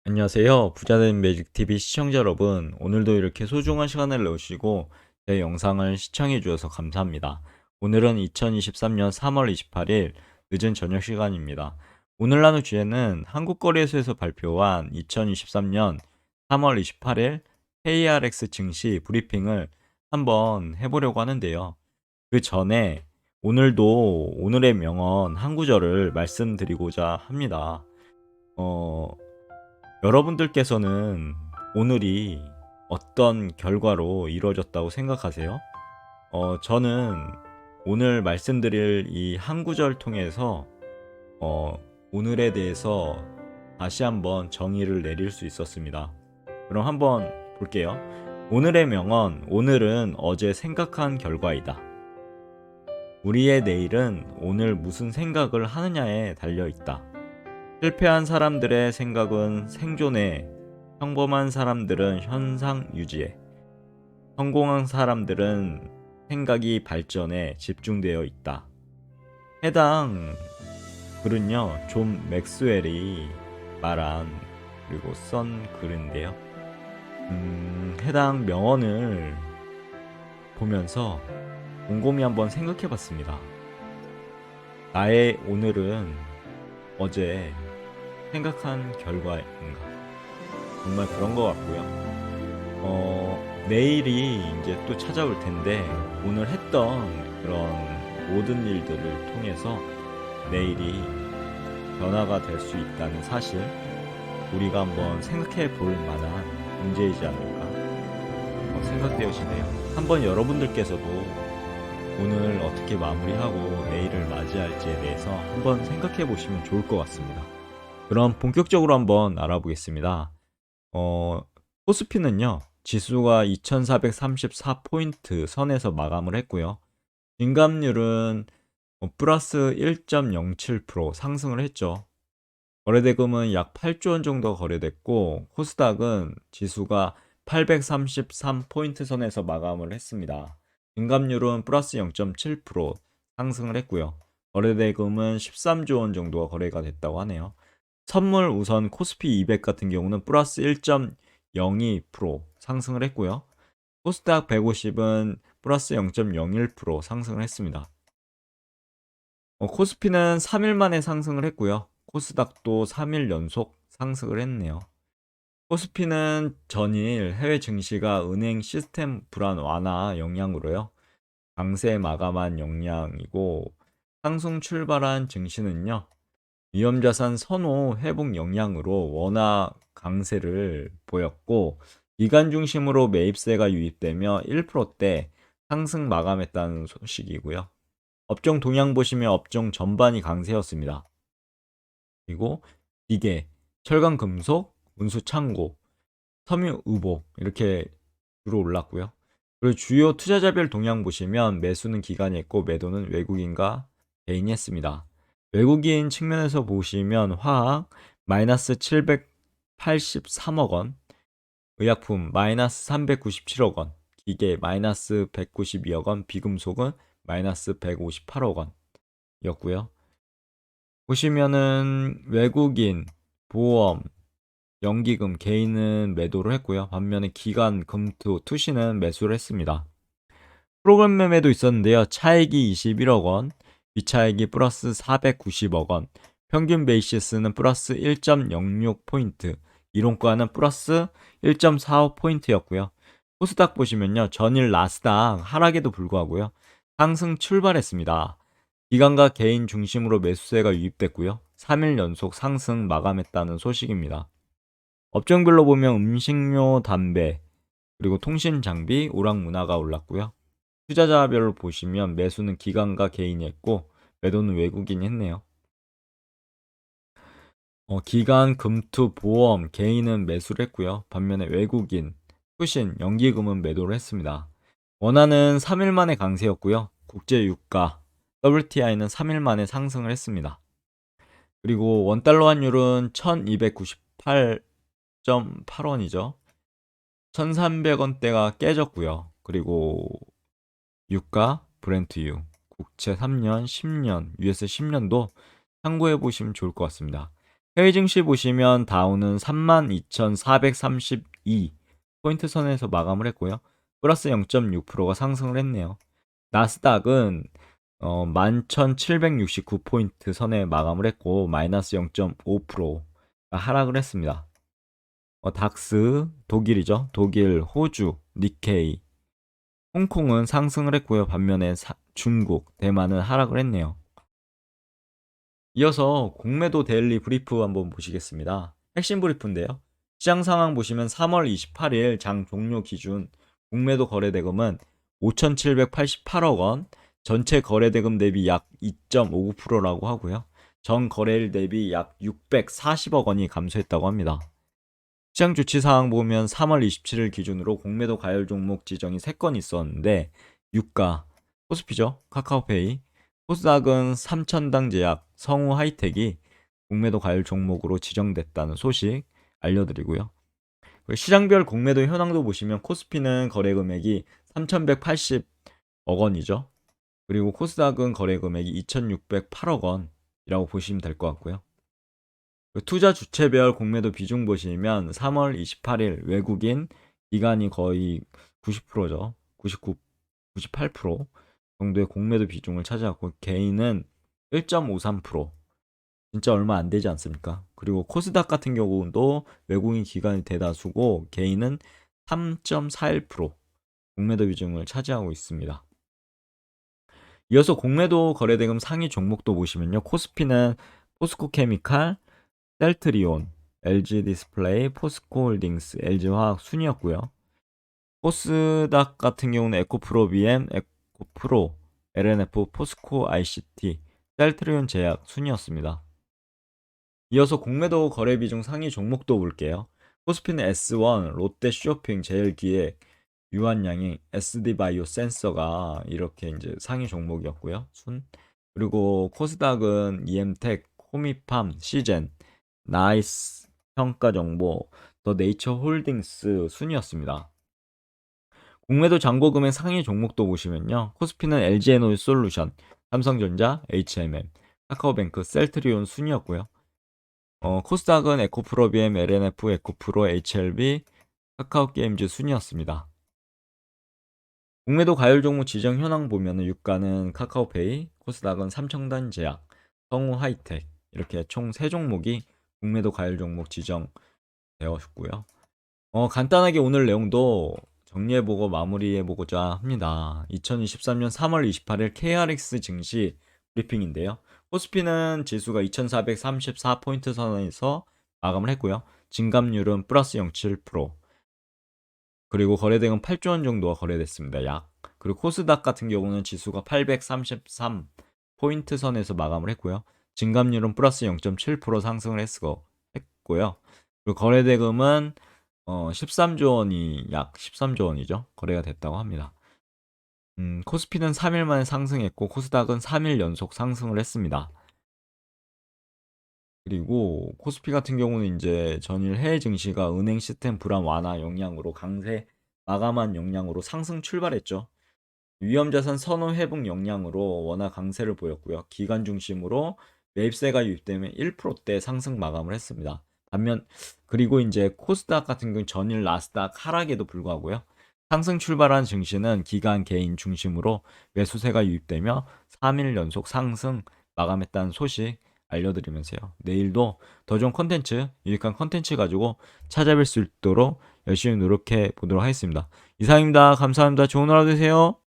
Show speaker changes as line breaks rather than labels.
안녕하세요. 부자된 매직TV 시청자 여러분. 오늘도 이렇게 소중한 시간을 내주시고 제 영상을 시청해 주셔서 감사합니다. 오늘은 2023년 3월 28일 늦은 저녁 시간입니다. 오늘 나눌 주제는 한국거래소에서 발표한 2023년 3월 28일 KRX 증시 브리핑을 한번 해보려고 하는데요. 그 전에 오늘도 오늘의 명언 한 구절을 말씀드리고자 합니다. 어, 여러분들께서는 오늘이 어떤 결과로 이루어졌다고 생각하세요? 저는 오늘 말씀드릴 이 한 구절 통해서 오늘에 대해서 다시 한번 정의를 내릴 수 있었습니다. 그럼 한번 볼게요. 오늘의 명언, 오늘은 어제 생각한 결과이다. 우리의 내일은 오늘 무슨 생각을 하느냐에 달려 있다. 실패한 사람들의 생각은 생존에, 평범한 사람들은 현상 유지에, 성공한 사람들은 생각이 발전에 집중되어 있다. 해당 글은요, 존 맥스웰이 말한 그리고 쓴 글인데요. 해당 명언을 보면서 곰곰이 한번 생각해 봤습니다. 나의 오늘은 어제 생각한 결과인가? 정말 그런 것 같고요. 내일이 이제 또 찾아올 텐데 오늘 했던 그런 모든 일들을 통해서 내일이 변화가 될 수 있다는 사실, 우리가 한번 생각해 볼 만한 문제이지 않을까 생각되어지네요. 한번 여러분들께서도 오늘 어떻게 마무리하고 내일을 맞이할지에 대해서 한번 생각해 보시면 좋을 것 같습니다. 그럼 본격적으로 한번 알아보겠습니다. 코스피는요, 지수가 2434포인트 선에서 마감을 했고요. 진감률은 플러스 1.07% 상승을 했죠. 거래대금은 약 8조 원 정도 거래됐고, 코스닥은 지수가 833포인트 선에서 마감을 했습니다. 진감률은 플러스 0.7% 상승을 했고요. 거래대금은 13조 원 정도가 거래가 됐다고 하네요. 선물 우선 코스피 200 같은 경우는 플러스 1.02% 상승을 했고요. 코스닥 150은 플러스 0.01% 상승을 했습니다. 코스피는 3일 만에 상승을 했고요. 코스닥도 3일 연속 상승을 했네요. 코스피는 전일 해외 증시가 은행 시스템 불안 완화 영향으로요, 강세 마감한 영향이고, 상승 출발한 증시는요, 위험자산 선호 회복 영향으로 원화 강세를 보였고, 기관 중심으로 매입세가 유입되며 1%대 상승 마감했다는 소식이고요. 업종 동향 보시면 업종 전반이 강세였습니다. 그리고 기계, 철강 금속, 운수 창고, 섬유 의복 이렇게 주로 올랐고요. 그리고 주요 투자자별 동향 보시면 매수는 기관이 했고 매도는 외국인과 개인이 했습니다. 외국인 측면에서 보시면 화학 마이너스 783억 원, 의약품 마이너스 397억 원, 기계 마이너스 192억 원, 비금속은 마이너스 158억 원이었고요. 보시면은 외국인, 보험, 연기금, 개인은 매도를 했고요. 반면에 기관, 금투, 투시는 매수를 했습니다. 프로그램 매매도 있었는데요. 차익이 21억 원, 비차익이 플러스 490억 원, 평균 베이시스는 플러스 1.06포인트, 이론가는 플러스 1.45포인트였고요. 코스닥 보시면요, 전일 나스닥 하락에도 불구하고요, 상승 출발했습니다. 기관과 개인 중심으로 매수세가 유입됐고요. 3일 연속 상승 마감했다는 소식입니다. 업종별로 보면 음식료, 담배, 그리고 통신 장비, 오락 문화가 올랐고요. 투자자별로 보시면 매수는 기관과 개인이 했고 매도는 외국인이 했네요. 기관, 금투, 보험, 개인은 매수를 했고요. 반면에 외국인, 투신, 연기금은 매도를 했습니다. 원화는 3일 만에 강세였고요. 국제 유가, WTI는 3일 만에 상승을 했습니다. 그리고 원달러 환율은 1298.8원이죠. 1300원대가 깨졌고요. 그리고 유가, 브렌트유, 국채 3년, 10년, US 10년도 참고해 보시면 좋을 것 같습니다. 해외 증시 보시면 다우는 32,432 포인트 선에서 마감을 했고요. 플러스 0.6%가 상승을 했네요. 나스닥은 11,769 포인트 선에 마감을 했고 마이너스 0.5%가 하락을 했습니다. 닥스 독일이죠. 독일, 호주, 니케이, 홍콩은 상승을 했고요. 반면에 중국, 대만은 하락을 했네요. 이어서 공매도 데일리 브리프 한번 보시겠습니다. 핵심 브리프인데요. 시장 상황 보시면 3월 28일 장 종료 기준 공매도 거래대금은 5,788억 원, 전체 거래대금 대비 약 2.59%라고 하고요. 전 거래일 대비 약 640억 원이 감소했다고 합니다. 시장 조치 사항 보면 3월 27일 기준으로 공매도 가열 종목 지정이 3건 있었는데 유가, 코스피죠, 카카오페이, 코스닥은 삼천당 제약, 성우 하이텍이 공매도 가열 종목으로 지정됐다는 소식 알려드리고요. 시장별 공매도 현황도 보시면 코스피는 거래 금액이 3,180억 원이죠. 그리고 코스닥은 거래 금액이 2,608억 원이라고 보시면 될 것 같고요. 투자 주체별 공매도 비중 보시면 3월 28일 외국인 기관이 거의 90%죠. 99, 98% 정도의 공매도 비중을 차지하고 개인은 1.53%. 진짜 얼마 안 되지 않습니까? 그리고 코스닥 같은 경우도 외국인 기관이 대다수고 개인은 3.41% 공매도 비중을 차지하고 있습니다. 이어서 공매도 거래대금 상위 종목도 보시면요. 코스피는 포스코케미칼, 셀트리온, LG 디스플레이, 포스코홀딩스, LG화학 순이었고요. 코스닥 같은 경우는 에코프로 BM, 에코프로, LNF, 포스코 ICT, 셀트리온 제약 순이었습니다. 이어서 공매도 거래 비중 상위 종목도 볼게요. 코스피는 S1, 롯데 쇼핑, 제일기획, 유한양행, SD바이오 센서가 이렇게 이제 상위 종목이었고요. 그리고 코스닥은 EM텍, 코미팜, 시젠, 나이스 평가정보, 더 네이처 홀딩스 순이었습니다. 공매도 잔고 금액 상위 종목도 보시면요. 코스피는 LG에너지솔루션, 삼성전자, HMM, 카카오뱅크, 셀트리온 순이었고요. 코스닥은 에코프로 BM, LNF, 에코프로, HLB, 카카오게임즈 순이었습니다. 공매도 가열 종목 지정 현황 보면은 유가는 카카오페이, 코스닥은 삼청단 제약, 성우 하이텍 이렇게 총 3종목이 공매도 가열 종목 지정되었고요. 간단하게 오늘 내용도 정리해보고 마무리해보고자 합니다. 2023년 3월 28일 KRX 증시 브리핑인데요. 코스피는 지수가 2434포인트 선에서 마감을 했고요. 진감률은 플러스 0.7%. 그리고 거래대금 8조 원 정도가 거래됐습니다. 약. 그리고 코스닥 같은 경우는 지수가 833포인트 선에서 마감을 했고요. 진감률은 플러스 0.7% 상승을 했고요. 그리고 거래대금은 13조 원이 약 13조 원이죠. 거래가 됐다고 합니다. 코스피는 3일 만에 상승했고 코스닥은 3일 연속 상승을 했습니다. 그리고 코스피 같은 경우는 이제 전일 해외 증시가 은행 시스템 불안 완화 영향으로 강세 마감한 영향으로 상승 출발했죠. 위험자산 선호 회복 영향으로 원화 강세를 보였고요. 기관 중심으로 매입세가 유입되면 1%대 상승 마감을 했습니다. 반면 그리고 이제 코스닥 같은 경우 전일 나스닥 하락에도 불구하고요. 상승 출발한 증시는 기관 개인 중심으로 매수세가 유입되며 3일 연속 상승 마감했다는 소식 알려드리면서요. 내일도 더 좋은 컨텐츠, 유익한 컨텐츠 가지고 찾아뵐 수 있도록 열심히 노력해 보도록 하겠습니다. 이상입니다. 감사합니다. 좋은 하루 되세요.